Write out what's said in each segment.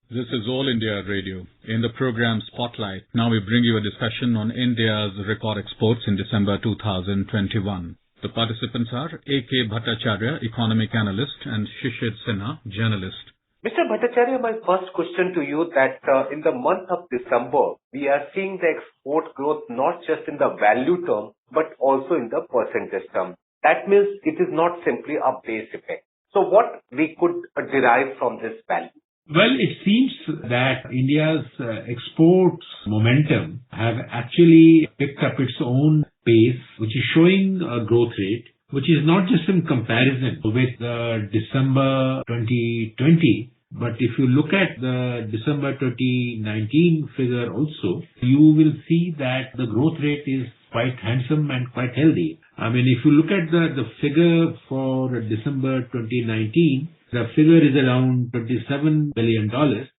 This is All India Radio. In the program Spotlight, now we bring you a discussion on India's record exports in December 2021. The participants are A.K. Bhattacharya, economic analyst, and Shishir Sinha, journalist. Mr. Bhattacharya, my first question to you that in the month of December, we are seeing the export growth not just in the value term, but also in the percentage term. That means it is not simply a base effect. So what we could derive from this value? Well, it seems that India's exports momentum have actually picked up its own pace, which is showing a growth rate, which is not just in comparison with December 2020, but if you look at the December 2019 figure also, you will see that the growth rate is quite handsome and quite healthy. I mean, if you look at the figure for December 2019, the figure is around $27 billion.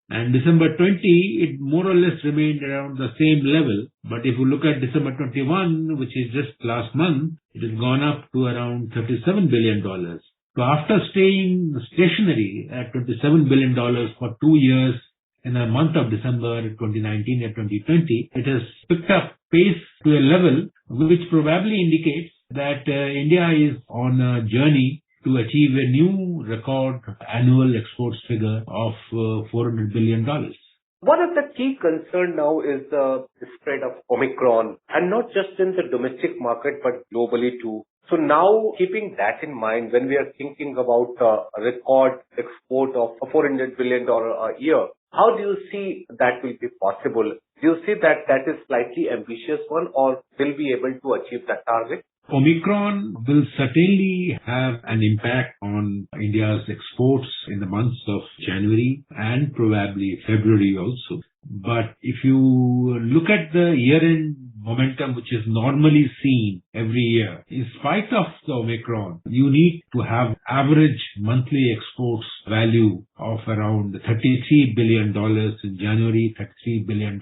And December 20, it more or less remained around the same level. But if you look at December 21, which is just last month, it has gone up to around $37 billion. So after staying stationary at $27 billion for 2 years, in the month of December 2019 and 2020, it has picked up pace to a level which probably indicates that India is on a journey to achieve a new record annual exports figure of $400 billion. One of the key concerns now is the spread of Omicron, and not just in the domestic market, but globally too. So now, keeping that in mind, when we are thinking about a record export of $400 billion a year, how do you see that will be possible? Do you see that that is slightly ambitious one, or will be able to achieve that target? Omicron will certainly have an impact on India's exports in the months of January and probably February also. But if you look at the year-end momentum, which is normally seen every year, in spite of the Omicron, you need to have average monthly exports value of around $33 billion in January, $33 billion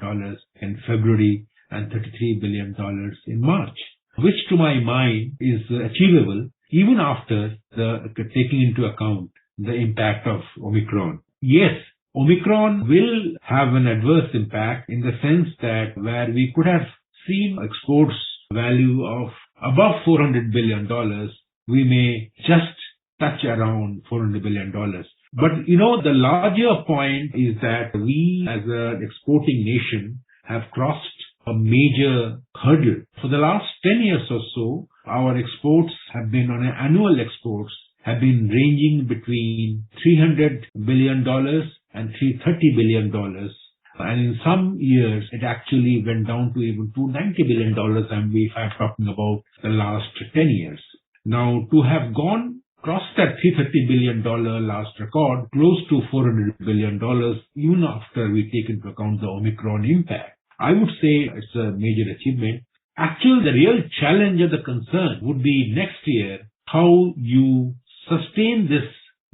in February, and $33 billion in March, which to my mind is achievable even after taking into account the impact of Omicron. Yes, Omicron will have an adverse impact in the sense that where we could have seen exports value of above $400 billion, we may just touch around $400 billion. But the larger point is that we as an exporting nation have crossed a major hurdle. For the last 10 years or so, our exports have been on an annual exports have been ranging between $300 billion and $330 billion. And in some years, it actually went down to even $290 billion, and we are talking about the last 10 years. Now, to have crossed that $330 billion last record, close to $400 billion, even after we take into account the Omicron impact, I would say it's a major achievement. Actually, the real challenge or the concern would be next year how you sustain this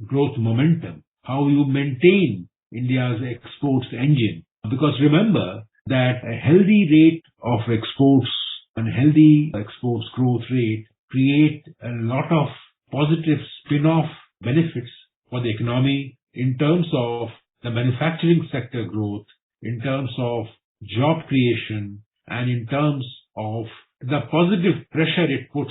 growth momentum, how you maintain India's exports engine. Because remember that a healthy rate of exports and healthy exports growth rate create a lot of positive spin-off benefits for the economy in terms of the manufacturing sector growth, in terms of job creation, and in terms of the positive pressure it puts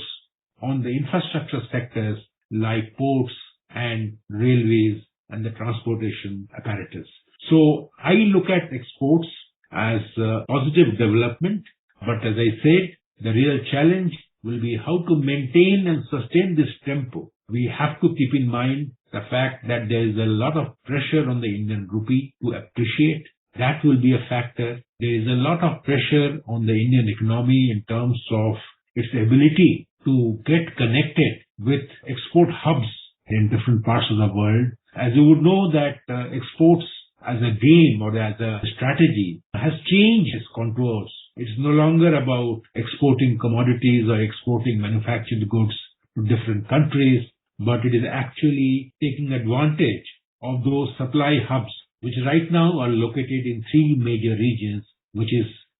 on the infrastructure sectors like ports and railways and the transportation apparatus. So I look at exports as a positive development, but as I said, the real challenge will be how to maintain and sustain this tempo. We have to keep in mind the fact that there is a lot of pressure on the Indian rupee to appreciate. That will be a factor. There is a lot of pressure on the Indian economy in terms of its ability to get connected with export hubs in different parts of the world. As you would know that exports as a game or as a strategy has changed its contours. It's no longer about exporting commodities or exporting manufactured goods to different countries, but it is actually taking advantage of those supply hubs, which right now are located in three major regions,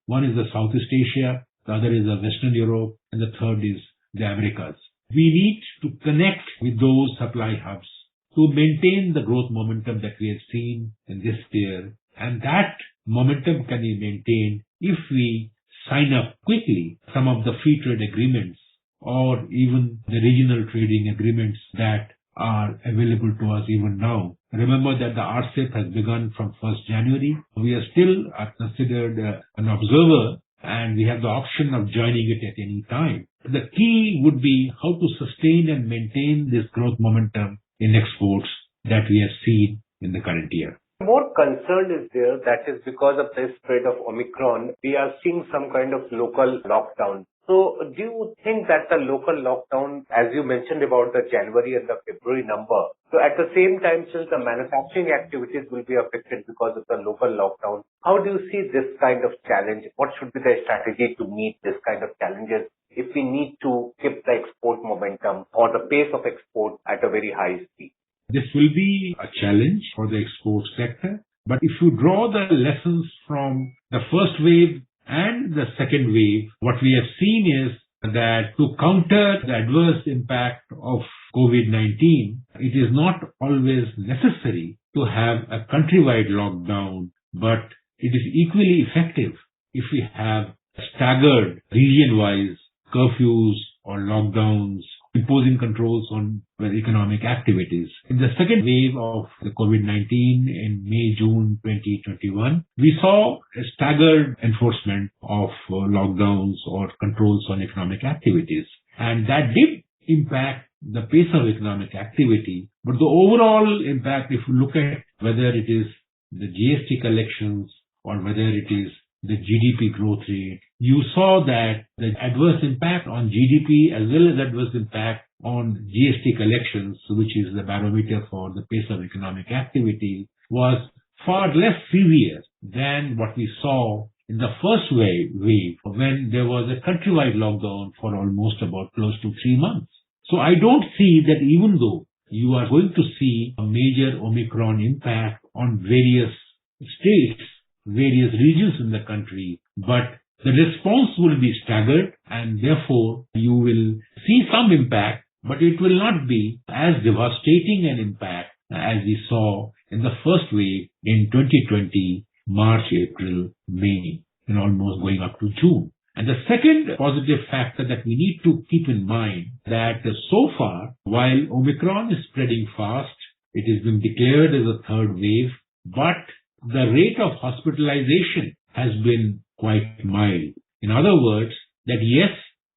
one is the Southeast Asia, the other is the Western Europe, and the third is the Americas. We need to connect with those supply hubs. to maintain the growth momentum that we have seen in this year. And that momentum can be maintained if we sign up quickly some of the free trade agreements or even the regional trading agreements that are available to us even now. Remember that the RCEP has begun from 1st January. We are still considered an observer, and we have the option of joining it at any time. The key would be how to sustain and maintain this growth momentum in exports that we have seen in the current year. More concern is there that is because of the spread of Omicron, we are seeing some kind of local lockdown. So do you think that the local lockdown, as you mentioned about the January and the February number, so at the same time, since the manufacturing activities will be affected because of the local lockdown, how do you see this kind of challenge? What should be the strategy to meet this kind of challenges if we need to keep the export momentum or the pace of export at a very high speed? This will be a challenge for the export sector. But if you draw the lessons from the first wave and the second wave, what we have seen is that to counter the adverse impact of COVID-19, it is not always necessary to have a countrywide lockdown, but it is equally effective if we have staggered region-wise curfews or lockdowns, imposing controls on economic activities. In the second wave of the COVID-19 in May, June 2021, we saw a staggered enforcement of lockdowns or controls on economic activities. And that did impact the pace of economic activity. But the overall impact, if you look at whether it is the GST collections or whether it is the GDP growth rate, you saw that the adverse impact on GDP as well as adverse impact on GST collections, which is the barometer for the pace of economic activity, was far less severe than what we saw in the first wave when there was a countrywide lockdown for almost about close to 3 months. So I don't see that even though you are going to see a major Omicron impact on various states, various regions in the country, but the response will be staggered and therefore you will see some impact, but it will not be as devastating an impact as we saw in the first wave in 2020, March, April, May, and almost going up to June. And the second positive factor that we need to keep in mind that so far, while Omicron is spreading fast, it has been declared as a third wave, but the rate of hospitalization has been quite mild. In other words, that yes,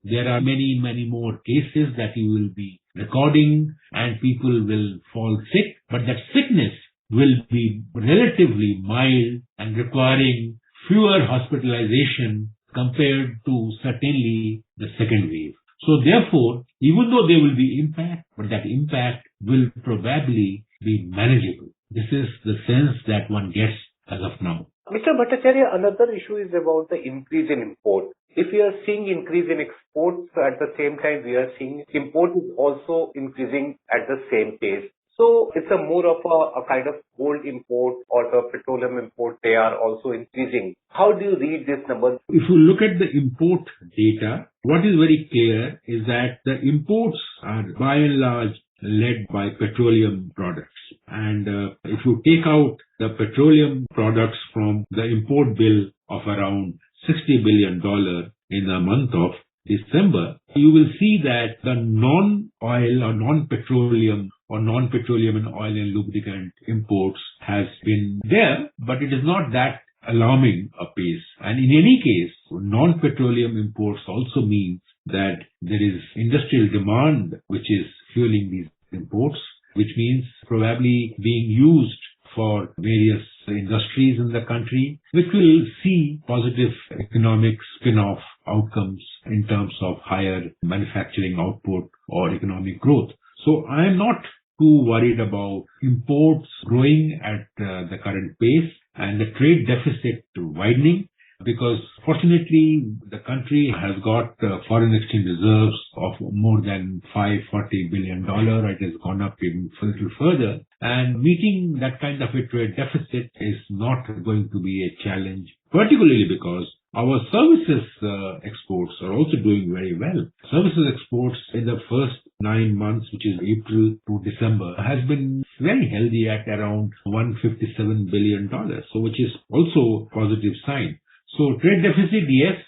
there are many, many more cases that you will be recording and people will fall sick, but that sickness will be relatively mild and requiring fewer hospitalization compared to certainly the second wave. So therefore, even though there will be impact, but that impact will probably be manageable. This is the sense that one gets as of now. Mr. Bhattacharya, another issue is about the increase in import. If we are seeing increase in exports, at the same time we are seeing import is also increasing at the same pace. So it's a more of a kind of gold import or the petroleum import, they are also increasing. How do you read this number? If you look at the import data, what is very clear is that the imports are by and large led by petroleum products. And if you take out the petroleum products from the import bill of around $60 billion in the month of December, you will see that the non-oil or non-petroleum and oil and lubricant imports has been there, but it is not that alarming a pace. And in any case, non-petroleum imports also means that there is industrial demand which is fueling these imports, which means probably being used for various industries in the country, which will see positive economic spin-off outcomes in terms of higher manufacturing output or economic growth. So I am not too worried about imports growing at the current pace and the trade deficit widening, because fortunately the country has got foreign exchange reserves of more than $540 billion. It has gone up even a little further, and meeting that kind of a trade deficit is not going to be a challenge, particularly because our services exports are also doing very well. Services exports in the first 9 months, which is April to December, has been very healthy at around $157 billion, so which is also a positive sign. So trade deficit, yes,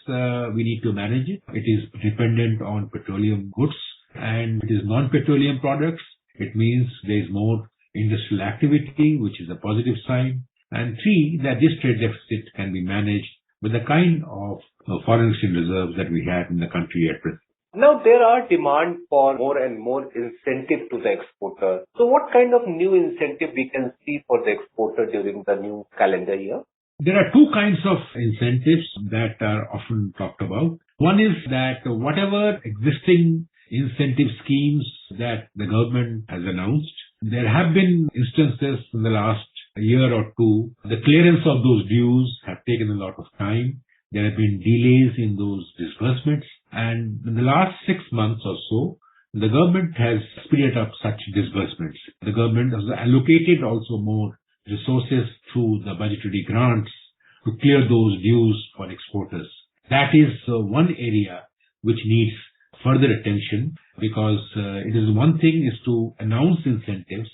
we need to manage it. It is dependent on petroleum goods and it is non-petroleum products. It means there is more industrial activity, which is a positive sign. And three, that this trade deficit can be managed with the kind of foreign exchange reserves that we have in the country at present. Now, there are demand for more and more incentive to the exporter. So what kind of new incentive we can see for the exporter during the new calendar year? There are two kinds of incentives that are often talked about. One is that whatever existing incentive schemes that the government has announced, there have been instances in the last year or two, the clearance of those dues have taken a lot of time. There have been delays in those disbursements. And in the last 6 months or so, the government has speeded up such disbursements. The government has allocated also more resources through the budgetary grants to clear those dues for exporters. That is one area which needs further attention, because it is one thing is to announce incentives,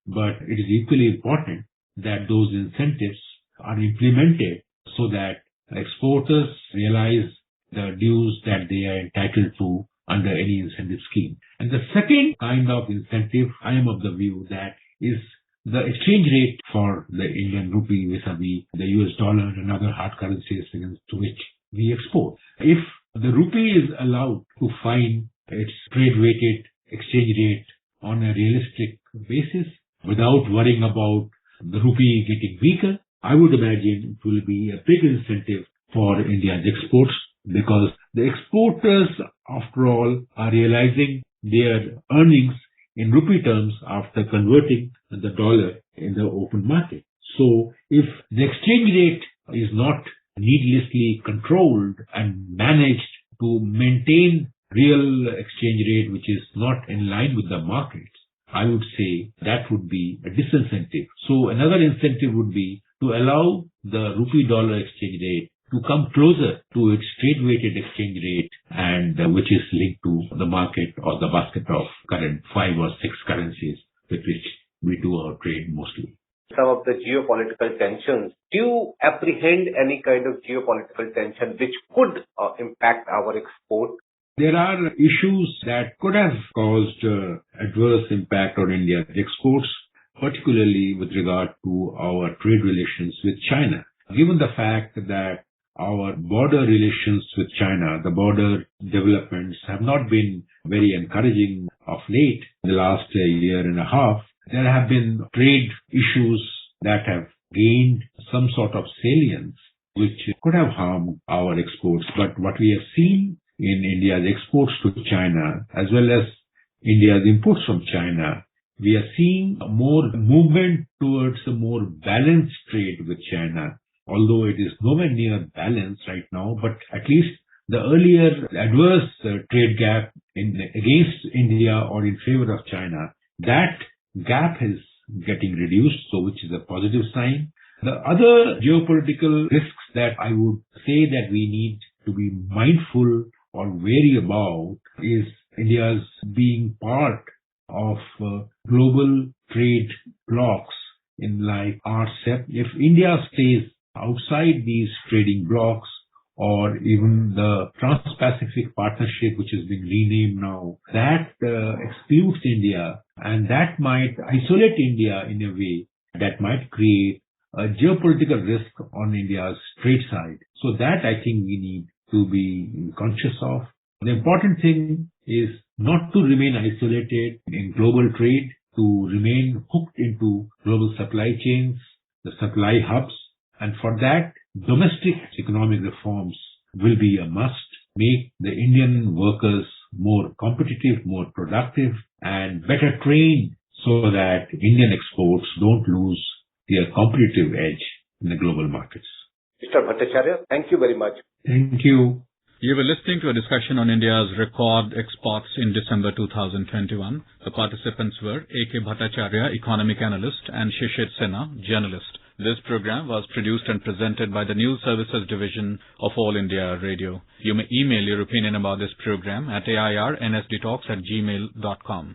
but it is equally important that those incentives are implemented so that exporters realize the dues that they are entitled to under any incentive scheme. And the second kind of incentive, I am of the view that is the exchange rate for the Indian rupee vis-a-vis the US dollar and other hard currencies against which we export. If the rupee is allowed to find its trade-weighted exchange rate on a realistic basis without worrying about the rupee getting weaker, I would imagine it will be a big incentive for India's exports, because the exporters, after all, are realizing their earnings in rupee terms after converting the dollar in the open market. So if the exchange rate is not needlessly controlled and managed to maintain real exchange rate which is not in line with the markets, I would say that would be a disincentive. So another incentive would be to allow the rupee dollar exchange rate to come closer to its trade-weighted exchange rate, and which is linked to the market or the basket of current 5 or 6 currencies with which we do our trade mostly. Some of the geopolitical tensions, do you apprehend any kind of geopolitical tension which could impact our export? There are issues that could have caused adverse impact on India's exports, particularly with regard to our trade relations with China. Given the fact that our border relations with China, the border developments have not been very encouraging of late, in the last year and a half, there have been trade issues that have gained some sort of salience, which could have harmed our exports. But what we have seen in India's exports to China, as well as India's imports from China, we are seeing more movement towards a more balanced trade with China, although it is nowhere near balanced right now, but at least the earlier adverse trade gap against India or in favor of China, that gap is getting reduced, so which is a positive sign. The other geopolitical risks that I would say that we need to be mindful or wary about is India's being part of global trade blocs in like RCEP. If India stays outside these trading blocs, or even the Trans-Pacific Partnership, which has been renamed now, that excludes India, and that might isolate India in a way that might create a geopolitical risk on India's trade side. So that I think we need to be conscious of. The important thing is not to remain isolated in global trade, to remain hooked into global supply chains, the supply hubs, and for that, domestic economic reforms will be a must. Make the Indian workers more competitive, more productive, and better trained so that Indian exports don't lose their competitive edge in the global markets. Mr. Bhattacharya, thank you very much. Thank you. You were listening to a discussion on India's record exports in December 2021. The participants were A.K. Bhattacharya, economic analyst, and Shishir Sinha, journalist. This program was produced and presented by the News Services Division of All India Radio. You may email your opinion about this program at airnsdtalks@gmail.com.